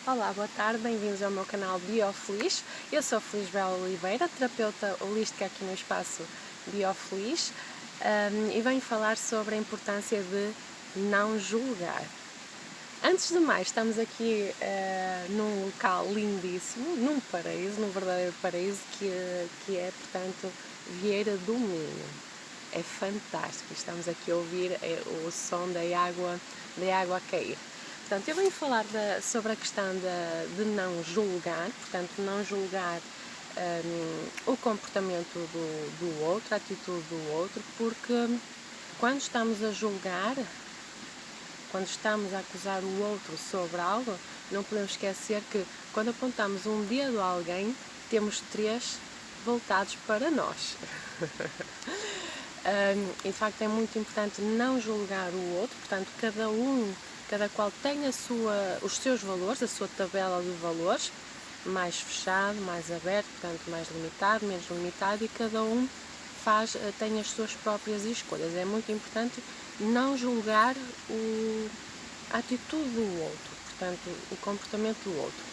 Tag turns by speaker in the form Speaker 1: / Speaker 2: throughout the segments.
Speaker 1: Olá, boa tarde, bem-vindos ao meu canal Biofeliz. Eu sou Feliz Bela Oliveira, terapeuta holística aqui no espaço Biofeliz, e venho falar sobre a importância de não julgar. Antes de mais, estamos aqui num local lindíssimo, num paraíso, num verdadeiro paraíso que é, portanto, Vieira do Minho. É fantástico, estamos aqui a ouvir o som da água a cair. Portanto, eu venho falar sobre a questão de não julgar, portanto, não julgar o comportamento do outro, a atitude do outro, porque quando estamos a julgar, quando estamos a acusar o outro sobre algo, não podemos esquecer que quando apontamos um dedo a alguém, temos 3 voltados para nós. E de facto é muito importante não julgar o outro, portanto cada qual tem os seus valores, a sua tabela de valores, mais fechado, mais aberto, portanto mais limitado, menos limitado, e cada um tem as suas próprias escolhas. É muito importante não julgar a atitude do outro, portanto o comportamento do outro.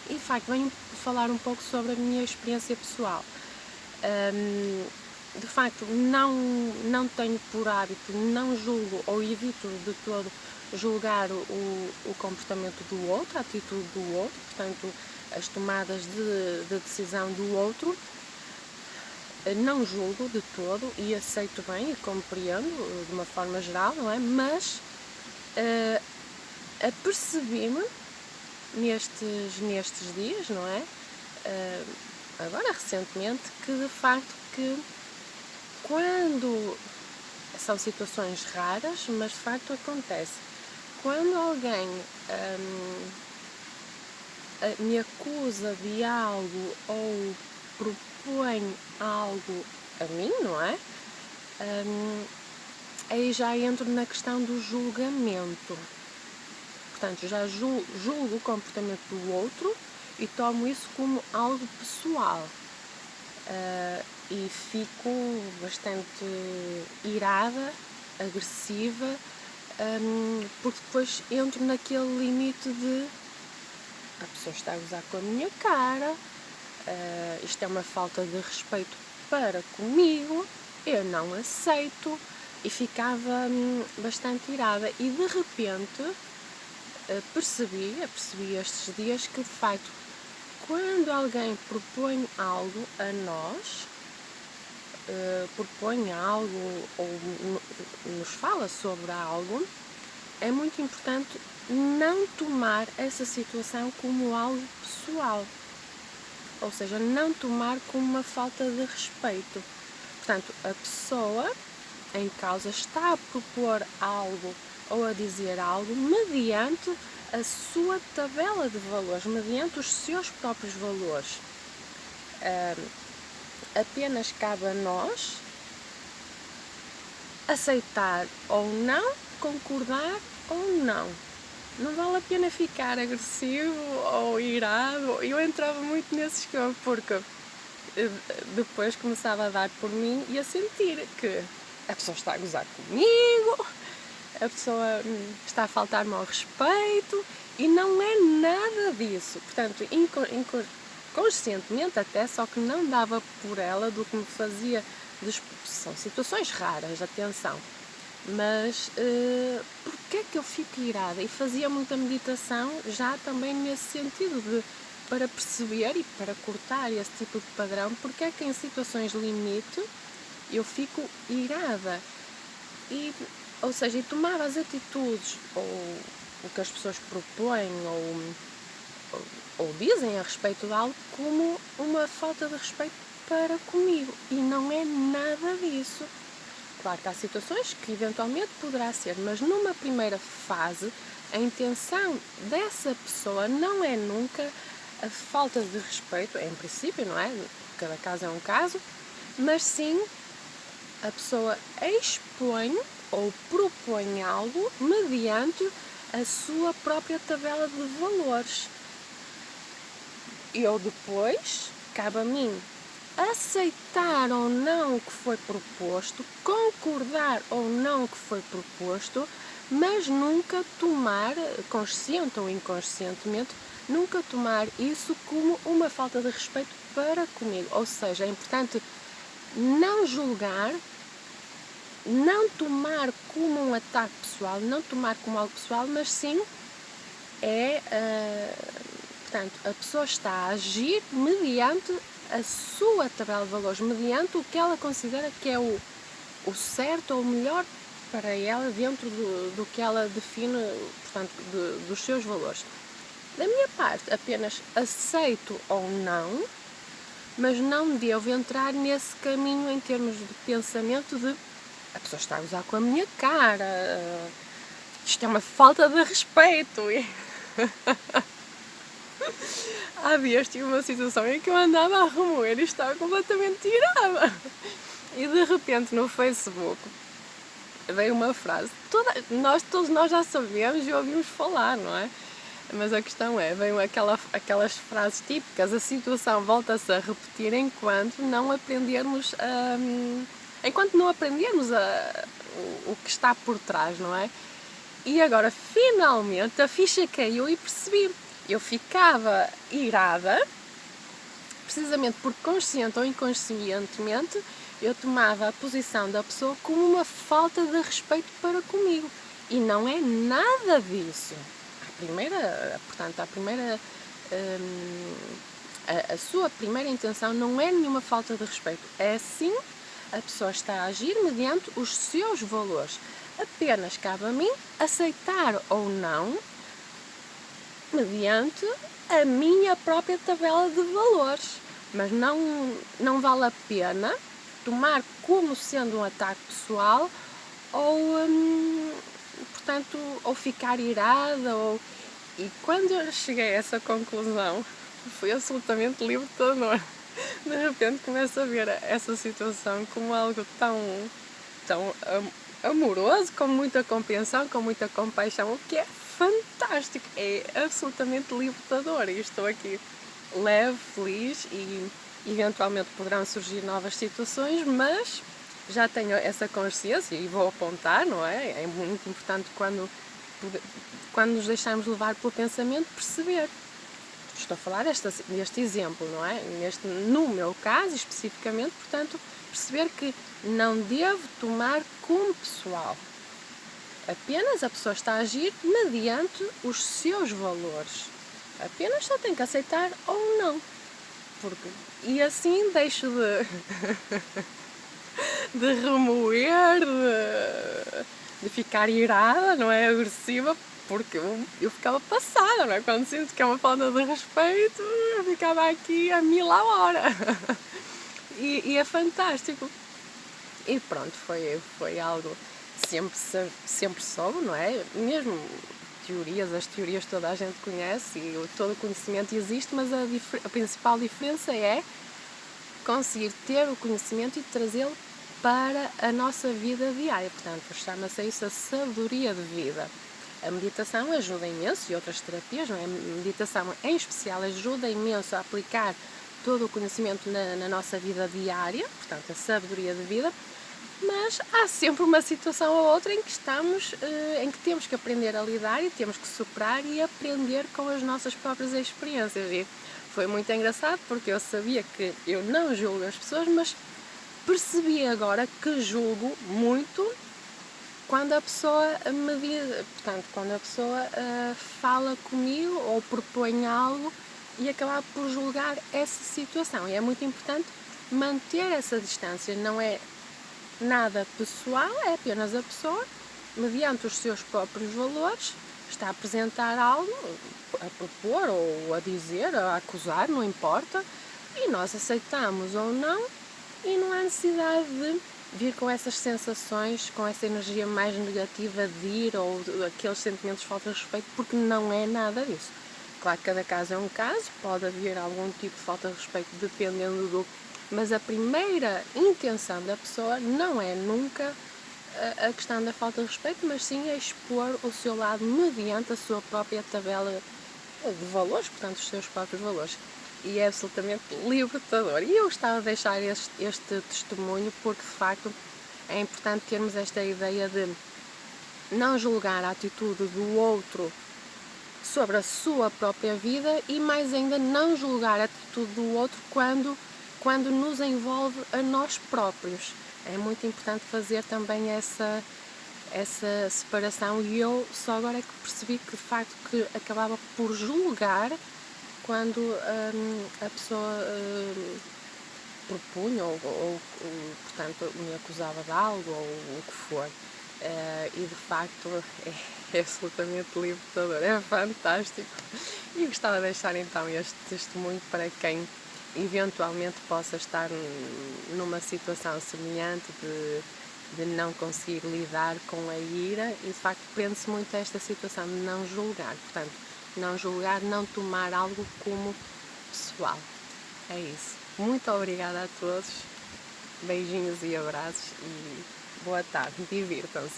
Speaker 1: E de facto venho falar um pouco sobre a minha experiência pessoal. De facto, não tenho por hábito, não julgo ou evito de todo julgar o comportamento do outro, a atitude do outro, portanto, as tomadas de decisão do outro. Não julgo de todo e aceito bem e compreendo de uma forma geral, não é? Mas apercebi-me nestes dias, não é? Agora recentemente, que de facto que quando são situações raras, mas de facto acontece. Quando alguém me acusa de algo ou propõe algo a mim, não é? Aí já entro na questão do julgamento. Portanto, já julgo o comportamento do outro e tomo isso como algo pessoal. E fico bastante irada, agressiva, porque depois entro naquele limite de a pessoa está a gozar com a minha cara, isto é uma falta de respeito para comigo, eu não aceito, e ficava bastante irada. E de repente percebi estes dias que de facto quando alguém propõe algo a nós, propõe algo ou nos fala sobre algo, é muito importante não tomar essa situação como algo pessoal, ou seja, não tomar como uma falta de respeito. Portanto, a pessoa em causa está a propor algo ou a dizer algo mediante a sua tabela de valores, mediante os seus próprios valores. Apenas cabe a nós aceitar ou não, concordar ou não. Não vale a pena ficar agressivo ou irado. Eu entrava muito nesse escopo porque depois começava a dar por mim e a sentir que a pessoa está a gozar comigo, a pessoa está a faltar-me ao respeito, e não é nada disso. Portanto, conscientemente até, só que não dava por ela do que me fazia. São situações raras, atenção, mas porque é que eu fico irada? E fazia muita meditação já também nesse sentido, para perceber e para cortar esse tipo de padrão, porque é que em situações limite eu fico irada. Ou seja, e tomava as atitudes ou o que as pessoas propõem ou dizem a respeito de algo como uma falta de respeito para comigo, e não é nada disso. Claro que há situações que eventualmente poderá ser, mas numa primeira fase a intenção dessa pessoa não é nunca a falta de respeito, em princípio, não é? Cada caso é um caso, mas sim a pessoa expõe ou propõe algo mediante a sua própria tabela de valores. Eu depois, cabe a mim aceitar ou não o que foi proposto, concordar ou não o que foi proposto, mas nunca tomar, consciente ou inconscientemente, nunca tomar isso como uma falta de respeito para comigo. Ou seja, é importante não julgar, não tomar como um ataque pessoal, não tomar como algo pessoal, mas sim portanto, a pessoa está a agir mediante a sua tabela de valores, mediante o que ela considera que é o certo ou o melhor para ela dentro do que ela define, portanto, dos seus valores. Da minha parte, apenas aceito ou não, mas não devo entrar nesse caminho em termos de pensamento de a pessoa está a gozar com a minha cara, isto é uma falta de respeito. Há dias tive uma situação em que eu andava a remoer e estava completamente tirada. E de repente no Facebook veio uma frase, todos nós já sabemos e ouvimos falar, não é? Mas a questão é, veio aquelas frases típicas, a situação volta-se a repetir enquanto não aprendermos o que está por trás, não é? E agora, finalmente, a ficha caiu e percebi. Eu ficava irada, precisamente porque consciente ou inconscientemente eu tomava a posição da pessoa como uma falta de respeito para comigo. E não é nada disso. A sua primeira intenção não é nenhuma falta de respeito. É sim, a pessoa está a agir mediante os seus valores. Apenas cabe a mim aceitar ou não mediante a minha própria tabela de valores. Mas não vale a pena tomar como sendo um ataque pessoal ou ficar irada. E quando eu cheguei a essa conclusão, foi absolutamente libertador. De repente começo a ver essa situação como algo tão amoroso, com muita compreensão, com muita compaixão, o que é fantástico, é absolutamente libertador. E estou aqui leve, feliz e eventualmente poderão surgir novas situações, mas já tenho essa consciência e vou apontar, não é? É muito importante quando nos deixamos levar pelo pensamento perceber. Estou a falar deste exemplo, não é? No meu caso especificamente, portanto, perceber que não devo tomar como pessoal. Apenas a pessoa está a agir mediante os seus valores. Apenas só tem que aceitar ou não. E assim deixo de remoer, de ficar irada, não é? Agressiva, porque eu ficava passada, não é? Quando sinto que é uma falta de respeito, eu ficava aqui a 1000 a hora. E é fantástico. E pronto, foi algo sempre soube, não é? Mesmo as teorias toda a gente conhece e todo o conhecimento existe, mas a principal diferença é conseguir ter o conhecimento e trazê-lo para a nossa vida diária. Portanto, chama-se isso a sabedoria de vida. A meditação ajuda imenso, e outras terapias, não é? A meditação em especial ajuda imenso a aplicar todo o conhecimento na nossa vida diária, portanto, a sabedoria de vida, mas há sempre uma situação ou outra em que temos que aprender a lidar e temos que superar e aprender com as nossas próprias experiências. E foi muito engraçado porque eu sabia que eu não julgo as pessoas, mas percebi agora que julgo muito quando a pessoa fala comigo ou propõe algo e acabar por julgar essa situação. E é muito importante manter essa distância, não é nada pessoal, é apenas a pessoa, mediante os seus próprios valores, está a apresentar algo, a propor ou a dizer, a acusar, não importa, e nós aceitamos ou não, e não há necessidade de vir com essas sensações, com essa energia mais negativa de ir ou aqueles sentimentos de falta de respeito, porque não é nada disso. Claro que cada caso é um caso, pode haver algum tipo de falta de respeito dependendo mas a primeira intenção da pessoa não é nunca a questão da falta de respeito, mas sim é expor o seu lado mediante a sua própria tabela de valores, portanto os seus próprios valores. E é absolutamente libertador. E eu gostava de deixar este testemunho porque de facto é importante termos esta ideia de não julgar a atitude do outro sobre a sua própria vida e mais ainda não julgar a atitude do outro quando nos envolve a nós próprios. É muito importante fazer também essa separação, e eu só agora é que percebi que de facto que acabava por julgar quando a pessoa propunha ou, portanto, me acusava de algo ou o que for. E de facto é absolutamente libertador, é fantástico. E gostava de deixar então este testemunho para quem eventualmente possa estar numa situação semelhante de não conseguir lidar com a ira, e de facto prende-se muito a esta situação de não julgar. Portanto, não julgar, não tomar algo como pessoal. É isso. Muito obrigada a todos. Beijinhos e abraços e boa tarde. Divirtam-se.